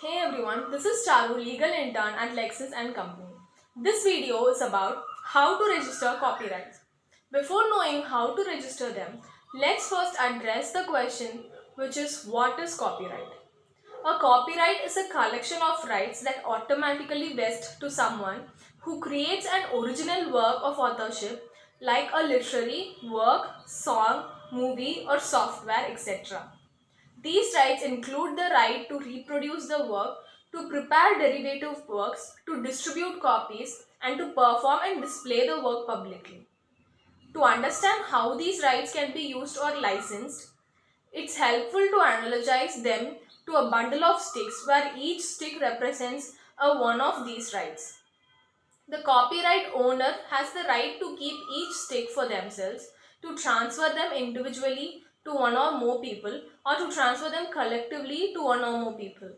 Hey everyone, this is Charu, legal intern at Lexis and Company. This video is about how to register copyrights. Before knowing how to register them, let's first address the question, which is what is copyright? A copyright is a collection of rights that automatically vest to someone who creates an original work of authorship like a literary work, song, movie or software, etc. These rights include the right to reproduce the work, to prepare derivative works, to distribute copies, and to perform and display the work publicly. To understand how these rights can be used or licensed, it's helpful to analogize them to a bundle of sticks where each stick represents one of these rights. The copyright owner has the right to keep each stick for themselves, to transfer them individually to one or more people, or to transfer them collectively to one or more people.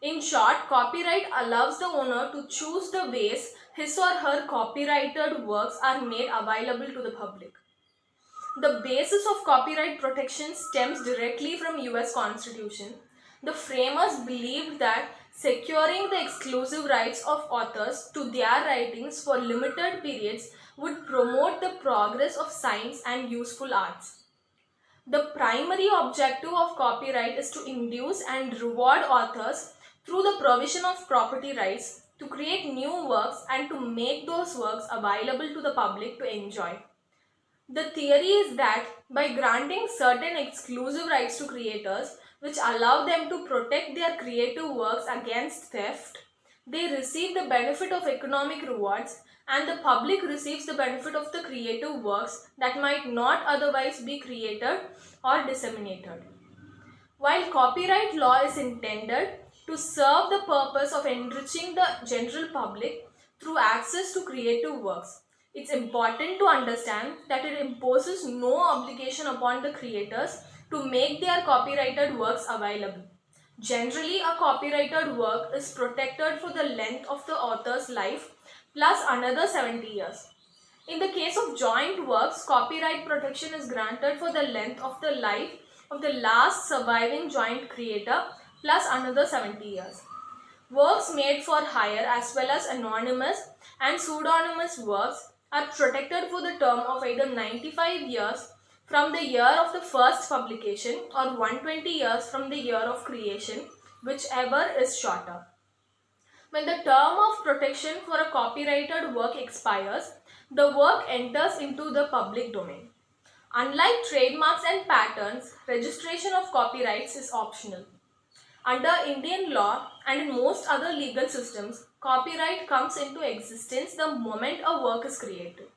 In short, copyright allows the owner to choose the ways his or her copyrighted works are made available to the public. The basis of copyright protection stems directly from US Constitution. The framers believed that securing the exclusive rights of authors to their writings for limited periods would promote the progress of science and useful arts. The primary objective of copyright is to induce and reward authors through the provision of property rights to create new works and to make those works available to the public to enjoy. The theory is that by granting certain exclusive rights to creators, which allow them to protect their creative works against theft, they receive the benefit of economic rewards and the public receives the benefit of the creative works that might not otherwise be created or disseminated. While copyright law is intended to serve the purpose of enriching the general public through access to creative works, it's important to understand that it imposes no obligation upon the creators to make their copyrighted works available. Generally, a copyrighted work is protected for the length of the author's life plus another 70 years. In the case of joint works, copyright protection is granted for the length of the life of the last surviving joint creator plus another 70 years. Works made for hire as well as anonymous and pseudonymous works are protected for the term of either 95 years from the year of the first publication or 120 years from the year of creation, whichever is shorter. When the term of protection for a copyrighted work expires, the work enters into the public domain. Unlike trademarks and patents, registration of copyrights is optional. Under Indian law and in most other legal systems, copyright comes into existence the moment a work is created.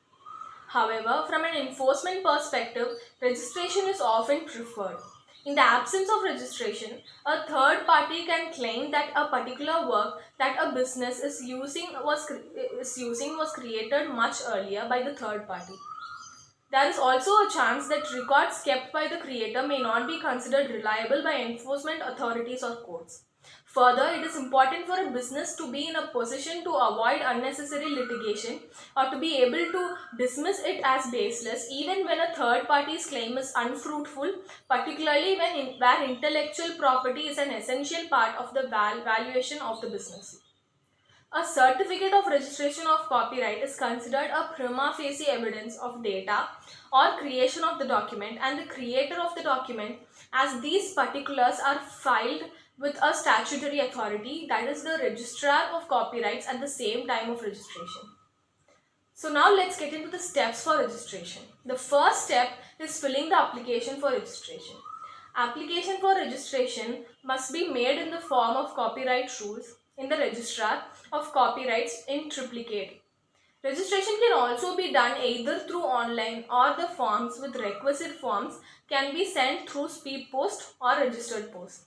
However, from an enforcement perspective, registration is often preferred. In the absence of registration, a third party can claim that a particular work that a business is using was created much earlier by the third party. There is also a chance that records kept by the creator may not be considered reliable by enforcement authorities or courts. Further, it is important for a business to be in a position to avoid unnecessary litigation or to be able to dismiss it as baseless even when a third party's claim is unfruitful, particularly where intellectual property is an essential part of the valuation of the business. A certificate of registration of copyright is considered a prima facie evidence of data or creation of the document and the creator of the document, as these particulars are filed with a statutory authority, that is the registrar of copyrights, at the same time of registration. So now let's get into the steps for registration. The first step is filling the application for registration. Application for registration must be made in the form of copyright rules in the registrar of copyrights in triplicate. Registration can also be done either through online or the forms with requisite forms can be sent through speed post or registered post.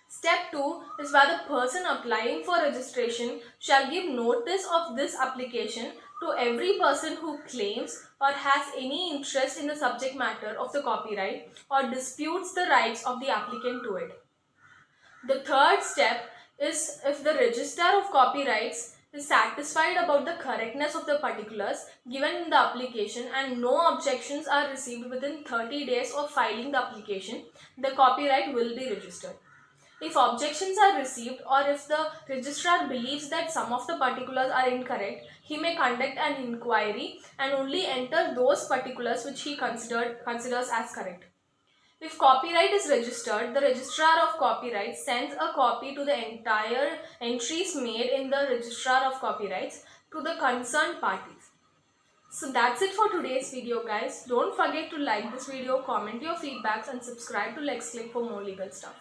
Step 2 is where the person applying for registration shall give notice of this application to every person who claims or has any interest in the subject matter of the copyright or disputes the rights of the applicant to it. The third step is if the registrar of copyrights is satisfied about the correctness of the particulars given in the application and no objections are received within 30 days of filing the application, the copyright will be registered. If objections are received or if the registrar believes that some of the particulars are incorrect, he may conduct an inquiry and only enter those particulars which he considers as correct. If copyright is registered, the registrar of copyright sends a copy to the entire entries made in the registrar of copyrights to the concerned parties. So that's it for today's video, guys. Don't forget to like this video, comment your feedbacks and subscribe to LexClick for more legal stuff.